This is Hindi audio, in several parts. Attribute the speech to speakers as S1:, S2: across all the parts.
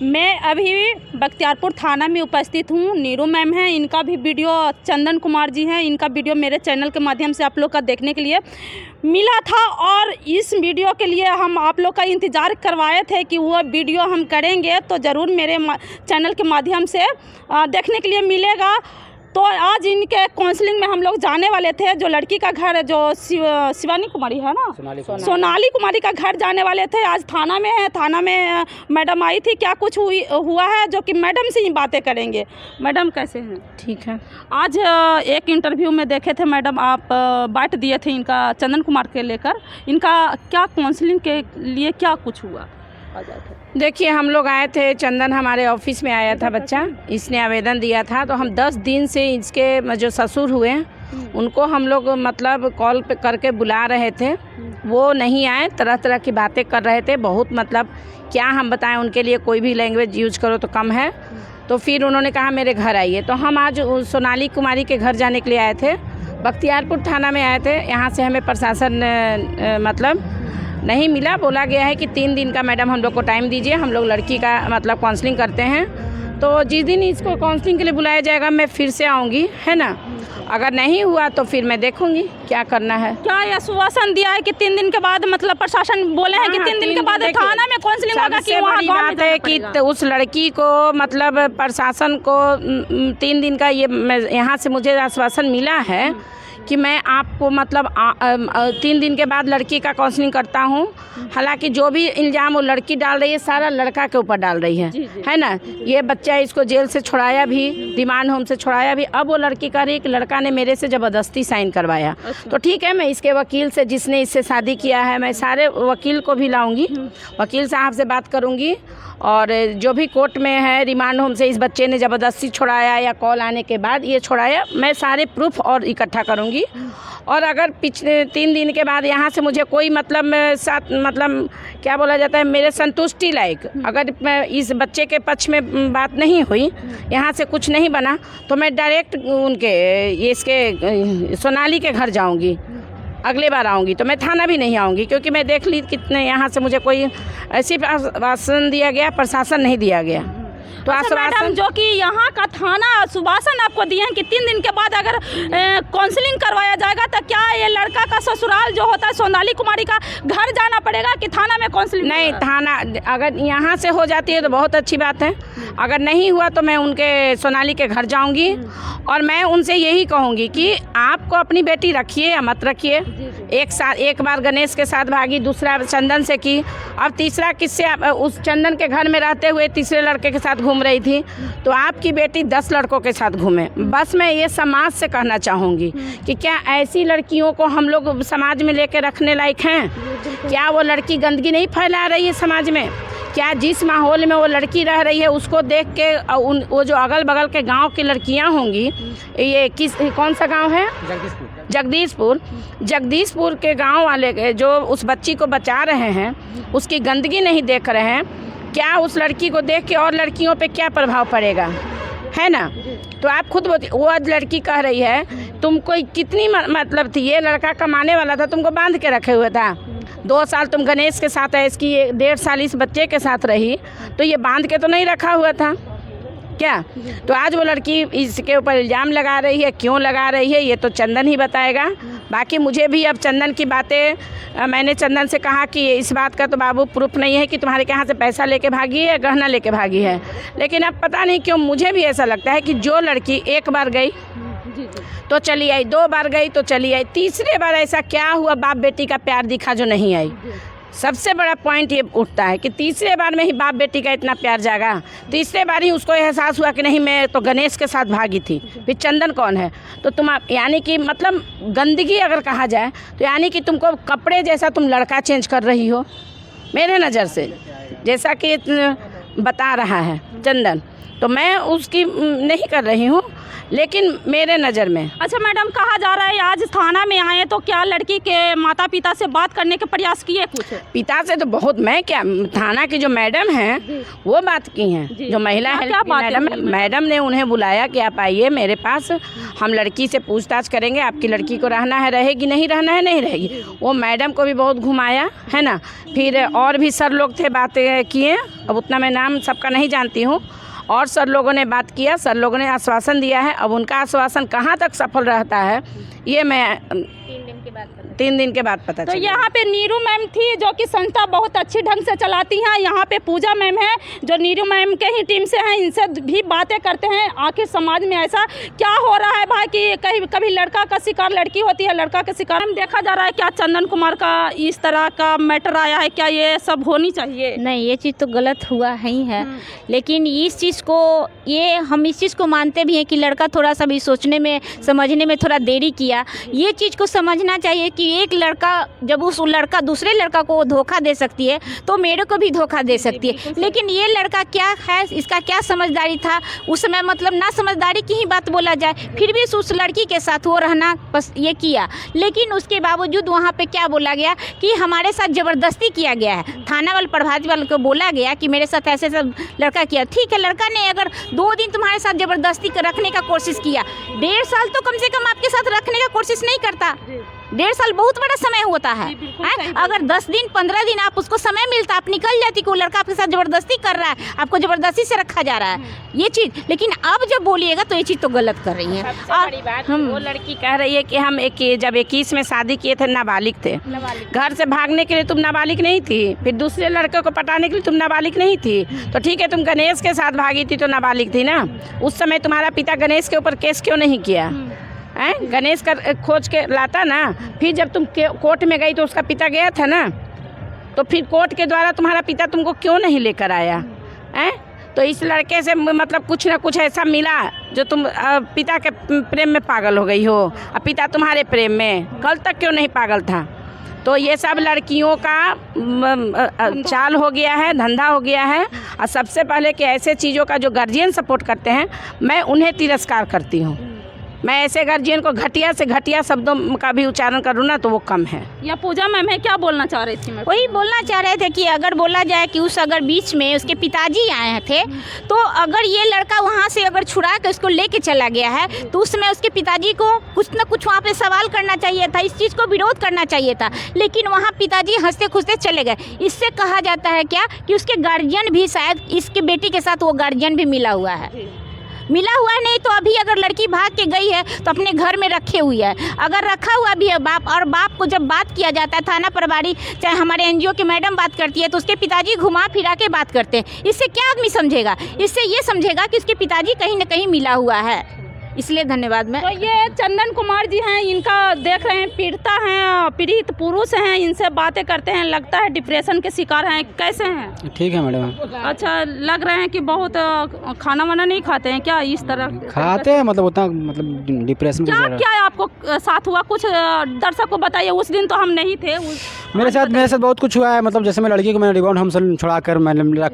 S1: मैं अभी बख्तियारपुर थाना में उपस्थित हूँ। नीरू मैम हैं, इनका भी वीडियो, चंदन कुमार जी हैं, इनका वीडियो मेरे चैनल के माध्यम से आप लोग का देखने के लिए मिला था और इस वीडियो के लिए हम आप लोग का इंतज़ार करवाए थे कि वो वीडियो हम करेंगे तो ज़रूर मेरे चैनल के माध्यम से देखने के लिए मिलेगा। तो आज इनके काउंसलिंग में हम लोग जाने वाले थे। जो लड़की का घर है, जो शिवानी कुमारी है ना, सोनाली कुमारी का घर जाने वाले थे। आज थाना में है, थाना में मैडम आई थी। क्या कुछ हुआ है जो कि मैडम से ही बातें करेंगे। मैडम कैसे हैं?
S2: ठीक है।
S1: आज एक इंटरव्यू में देखे थे मैडम, आप बांट दिए थे इनका चंदन कुमार के लेकर। इनका क्या काउंसलिंग के लिए क्या कुछ हुआ?
S2: देखिए, हम लोग आए थे, चंदन हमारे ऑफिस में आया था बच्चा, इसने आवेदन दिया था। तो हम 10 दिन से इसके जो ससुर हुए उनको हम लोग मतलब कॉल पे करके बुला रहे थे, वो नहीं आए, तरह तरह की बातें कर रहे थे। बहुत मतलब क्या हम बताएं, उनके लिए कोई भी लैंग्वेज यूज करो तो कम है। तो फिर उन्होंने कहा मेरे घर आइए। तो हम आज सोनाली कुमारी के घर जाने के लिए आए थे, बख्तियारपुर थाना में आए थे। यहाँ से हमें प्रशासन मतलब नहीं मिला, बोला गया है कि 3 दिन का मैडम हम लोग को टाइम दीजिए, हम लोग लड़की का मतलब काउंसलिंग करते हैं। तो जिस दिन इसको काउंसलिंग के लिए बुलाया जाएगा मैं फिर से आऊँगी, है ना। अगर नहीं हुआ तो फिर मैं देखूंगी क्या करना है।
S1: क्या यह आश्वासन दिया है कि 3 दिन के बाद, मतलब प्रशासन बोले हैं कि 3 दिन के बाद थाना में काउंसलिंग होगा? कि वहाँ
S2: बात है कि उस लड़की को मतलब प्रशासन को 3 दिन का ये यहाँ से मुझे आश्वासन मिला है कि मैं आपको मतलब 3 दिन के बाद लड़की का काउंसलिंग करता हूँ। हालांकि जो भी इल्ज़ाम वो लड़की डाल रही है सारा लड़का के ऊपर डाल रही है ना। ये बच्चा इसको जेल से छुड़ाया भी, रिमांड होम से छुड़ाया भी। अब वो लड़की कह रही है कि लड़का ने मेरे से ज़बरदस्ती साइन करवाया। तो ठीक है, मैं इसके वकील से, जिसने इससे शादी किया है, मैं सारे वकील को भी लाऊंगी, वकील साहब से बात करूँगी। और जो भी कोर्ट में है, रिमांड होम से इस बच्चे ने ज़बरदस्ती छुड़ाया या कॉल आने के बाद ये छुड़ाया, मैं सारे प्रूफ और इकट्ठा करूँगी। और अगर पिछले 3 दिन के बाद यहाँ से मुझे कोई मतलब मतलब क्या बोला जाता है, मेरे संतुष्टि लायक अगर इस बच्चे के पक्ष में बात नहीं हुई, यहाँ से कुछ नहीं बना, तो मैं डायरेक्ट उनके इसके सोनाली के घर जाऊँगी। अगले बार आऊँगी तो मैं थाना भी नहीं आऊँगी, क्योंकि मैं देख ली कितने यहाँ से मुझे कोई ऐसी आश्वासन दिया गया, प्रशासन नहीं दिया गया। तो
S1: मैडम जो कि यहाँ का थाना आश्वासन आपको दिए हैं कि 3 दिन के बाद अगर काउंसलिंग करवाया जाएगा, तो क्या ये लड़का का ससुराल जो होता है सोनाली कुमारी का घर जाना पड़ेगा कि थाना में काउंसलिंग?
S2: नहीं, थाना अगर यहाँ से हो जाती है तो बहुत अच्छी बात है। अगर नहीं हुआ तो मैं उनके सोनाली के घर जाऊँगी और मैं उनसे यही कहूँगी कि आपको अपनी बेटी रखिए या मत रखिए। एक बार गणेश के साथ भागी, दूसरा चंदन से की, अब तीसरा किससे? उस चंदन के घर में रहते हुए तीसरे लड़के के साथ घूम रही थी। तो आपकी बेटी 10 लड़कों के साथ घूमे। बस मैं ये समाज से कहना चाहूँगी कि क्या ऐसी लड़कियों को हम लोग समाज में लेकर रखने लायक हैं? क्या वो लड़की गंदगी नहीं फैला रही है समाज में? क्या जिस माहौल में वो लड़की रह रही है उसको देख के वो जो अगल बगल के गांव की लड़कियां होंगी, ये कौन सा गांव है? जगदीशपुर के गांव वाले जो उस बच्ची को बचा रहे हैं, उसकी गंदगी नहीं देख रहे हैं, क्या उस लड़की को देख के और लड़कियों पे क्या प्रभाव पड़ेगा, है ना। तो आप खुद वो आज लड़की कह रही है तुमको कितनी मतलब थी, ये लड़का कमाने वाला था, तुमको बांध के रखे हुए था। 2 साल तुम गणेश के साथ है, इसकी 1.5 साल इस बच्चे के साथ रही, तो ये बांध के तो नहीं रखा हुआ था क्या? तो आज वो लड़की इसके ऊपर इल्ज़ाम लगा रही है, क्यों लगा रही है ये तो चंदन ही बताएगा। बाकी मुझे भी अब चंदन की बातें, मैंने चंदन से कहा कि इस बात का तो बाबू प्रूफ नहीं है कि तुम्हारे यहाँ से पैसा लेके भागी है या गहना लेके भागी है, लेकिन अब पता नहीं क्यों मुझे भी ऐसा लगता है कि जो लड़की 1 बार गई तो चली आई, 2 बार गई तो चली आई, तीसरे बार ऐसा क्या हुआ बाप बेटी का प्यार दिखा जो नहीं आई? सबसे बड़ा पॉइंट ये उठता है कि तीसरे बार में ही बाप बेटी का इतना प्यार जागा, तीसरे बार ही उसको एहसास हुआ कि नहीं मैं तो गणेश के साथ भागी थी, फिर चंदन कौन है? तो तुम यानी कि मतलब गंदगी अगर कहा जाए तो यानी कि तुमको कपड़े जैसा तुम लड़का चेंज कर रही हो मेरे नज़र से, जैसा कि बता रहा है चंदन। तो मैं उसकी नहीं कर रही हूँ। लेकिन मेरे नज़र में।
S1: अच्छा मैडम, कहा जा रहा है आज थाना में आए तो क्या लड़की के माता पिता से बात करने के प्रयास किए? कुछ
S2: पिता से तो बहुत, मैं क्या, थाना की जो मैडम हैं वो बात की हैं, जो महिला हेल्प मैडम ने उन्हें बुलाया कि आप आइए मेरे पास, हम लड़की से पूछताछ करेंगे, आपकी लड़की को रहना है रहेगी, नहीं रहना है नहीं रहेगी। वो मैडम को भी बहुत घुमाया है ना। फिर और भी सर लोग थे, बातें किए, अब उतना मैं नाम सबका नहीं जानती हूँ, और सर लोगों ने बात किया, सर लोगों ने आश्वासन दिया है। अब उनका आश्वासन कहाँ तक सफल रहता है ये मैं 3 दिन के बाद पता
S1: तो
S2: चलेगा।
S1: यहाँ पे नीरू मैम थी जो कि संस्था बहुत अच्छी ढंग से चलाती हैं। यहाँ पे पूजा मैम है जो नीरू मैम के ही टीम से हैं, इनसे भी बातें करते हैं। आखिर समाज में ऐसा क्या हो रहा है भाई कि कहीं कभी लड़का का शिकार लड़की होती है, लड़का का शिकार हम देखा जा रहा है। क्या चंदन कुमार का इस तरह का मैटर आया है, क्या ये सब होनी चाहिए?
S3: नहीं, ये चीज़ तो गलत हुआ ही है, लेकिन इस चीज़ को हम इस चीज़ को मानते भी हैं कि लड़का थोड़ा सा भी सोचने में समझने में थोड़ा देरी किया। ये चीज़ को समझना चाहिए कि एक लड़का जब उस लड़का दूसरे लड़का को धोखा दे सकती है तो मेरे को भी धोखा दे सकती है। लेकिन ये लड़का क्या है, इसका क्या समझदारी था उस समय, मतलब ना समझदारी की ही बात बोला जाए, फिर भी उस लड़की के साथ वो रहना बस ये किया। लेकिन उसके बावजूद वहाँ पे क्या बोला गया कि हमारे साथ ज़बरदस्ती किया गया है। थाना वाले प्रभारी वाले को बोला गया कि मेरे साथ ऐसे सब लड़का किया। ठीक है, लड़का ने अगर 2 दिन तुम्हारे साथ ज़बरदस्ती रखने का कोशिश किया, 1.5 साल तो कम से कम आपके साथ रखने का कोशिश नहीं करता। 1.5 साल बहुत बड़ा समय होता है। अगर 10 दिन 15 दिन आप उसको समय मिलता, आप निकल जाती कि वो लड़का आपके साथ ज़बरदस्ती कर रहा है, आपको ज़बरदस्ती से रखा जा रहा है ये चीज़। लेकिन अब जब बोलिएगा तो ये चीज़ तो गलत कर रही है।
S2: और बड़ी बात वो लड़की कह रही है कि हम जब 21 में शादी किए थे नाबालिग थे, घर से भागने के लिए तुम नाबालिग नहीं थी, फिर दूसरे लड़के को पटाने के लिए तुम नाबालिग नहीं थी। तो ठीक है, तुम गणेश के साथ भागी थी तो नाबालिग थी ना। उस समय तुम्हारा पिता गणेश के ऊपर केस क्यों नहीं किया? गणेश का खोज के लाता ना। फिर जब तुम कोर्ट में गई तो उसका पिता गया था ना, तो फिर कोर्ट के द्वारा तुम्हारा पिता तुमको क्यों नहीं लेकर आया? तो इस लड़के से मतलब कुछ ना कुछ ऐसा मिला जो तुम पिता के प्रेम में पागल हो गई हो, और पिता तुम्हारे प्रेम में कल तक क्यों नहीं पागल था? तो ये सब लड़कियों का चाल हो गया है, धंधा हो गया है। और सबसे पहले कि ऐसे चीज़ों का जो गार्जियन सपोर्ट करते हैं, मैं उन्हें तिरस्कार करती हूँ। मैं ऐसे गार्जियन को घटिया से घटिया शब्दों का भी उच्चारण करूँ ना तो वो कम है।
S1: या पूजा मैम है, क्या बोलना चाह रही थी?
S3: वही बोलना चाह रहे थे कि अगर बोला जाए कि अगर बीच में उसके पिताजी आए थे, तो अगर ये लड़का वहाँ से अगर छुड़ा के उसको लेके चला गया है तो उस समय उसके पिताजी को कुछ ना कुछ वहाँ पे सवाल करना चाहिए था, इस चीज़ को विरोध करना चाहिए था। लेकिन वहाँ पिताजी हंसते खुशते चले गए। इससे कहा जाता है क्या कि उसके गार्जियन भी, शायद इसके बेटी के साथ वो गार्जियन भी मिला हुआ है। मिला हुआ है, नहीं तो अभी अगर लड़की भाग के गई है तो अपने घर में रखे हुई है। अगर रखा हुआ भी है बाप, और बाप को जब बात किया जाता है, थाना प्रभारी चाहे हमारे एनजीओ की मैडम बात करती है तो उसके पिताजी घुमा फिरा के बात करते हैं। इससे क्या आदमी समझेगा? इससे ये समझेगा कि उसके पिताजी कहीं ना कहीं मिला हुआ है। इसलिए धन्यवाद। मैं
S1: तो ये चंदन कुमार जी हैं, इनका देख रहे हैं, पीड़िता हैं, पीड़ित पुरुष हैं, इनसे बातें करते हैं, लगता है डिप्रेशन के शिकार हैं। कैसे हैं?
S4: ठीक है मैडम।
S1: अच्छा, लग रहे हैं कि बहुत खाना वाना नहीं खाते हैं क्या? इस तरह
S4: खाते हैं, मतलब उतना, मतलब डिप्रेशन
S1: क्या क्या आपको साथ हुआ? कुछ दर्शक को बताइए। उस दिन तो हम नहीं थे।
S4: मेरे साथ बहुत कुछ हुआ है। मतलब जैसे मैं लड़की को मैंने रिबाउंड हम सब छुड़ा कर मैंने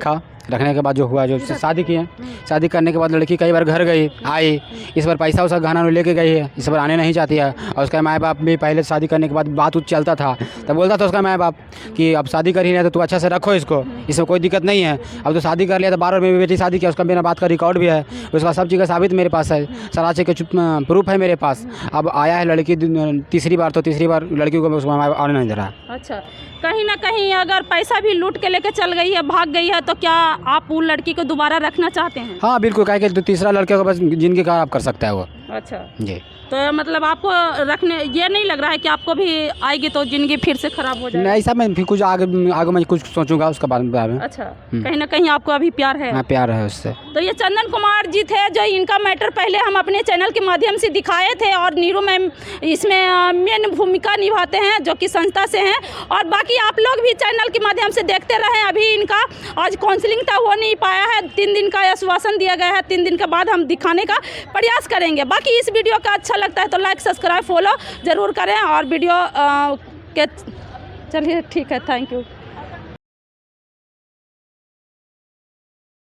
S4: रखने के बाद जो हुआ, जो शादी की है, शादी करने के बाद लड़की कई बार घर गई, आई, इस बार पैसा उसा गहना लेके गई है, इस बार आने नहीं चाहती है। और उसका माँ बाप भी पहले शादी करने के बाद बात चलता था, तब बोलता था उसका माँ बाप कि अब शादी कर ही नहीं है तो तू अच्छा से रखो इसको, इसमें कोई दिक्कत नहीं है। अब तो शादी कर लिया तो 12 मेरी बेटी शादी किया, उसका मेरा बात का रिकॉर्ड भी है, उसका सब चीज़ का साबित मेरे पास है, सारा चीज़ का प्रूफ है मेरे पास। अब आया है लड़की तीसरी बार, तो तीसरी बार लड़की को उसका माँ बाप आने नहीं दे रहा।
S1: अच्छा, कहीं ना कहीं अगर पैसा भी लूट के लेके चल गई है, भाग गई है, तो क्या आप वो लड़की को दोबारा रखना चाहते हैं?
S4: हाँ बिल्कुल, क्या कि तीसरा लड़के को बस जिंदगी खराब कर सकता है वो।
S1: अच्छा
S4: जी,
S1: तो मतलब आपको रखने, ये नहीं लग रहा है कि आपको भी आएगी तो जिंदगी फिर से खराब हो जाएगी?
S4: नहीं, ऐसा मैं फिर कुछ आगे मैं कुछ सोचूंगा उसके बारे में।
S1: अच्छा, कहीं ना कहीं आपको अभी प्यार है?
S4: हाँ, प्यार है उससे।
S1: तो ये चंदन कुमार जी थे, जो इनका मैटर पहले हम अपने चैनल के माध्यम से दिखाए थे, और नीरू मैम इसमें मेन भूमिका निभाते हैं, जो कि संस्था से हैं। और बाकी आप लोग भी चैनल के माध्यम से देखते रहें। अभी इनका आज काउंसलिंग तो हो नहीं पाया है, 3 दिन का आश्वासन दिया गया है, 3 दिन के बाद हम दिखाने का प्रयास करेंगे। बाकी इस वीडियो का अच्छा लगता है तो लाइक सब्सक्राइब फॉलो ज़रूर करें, और वीडियो के चलिए ठीक है, थैंक यू।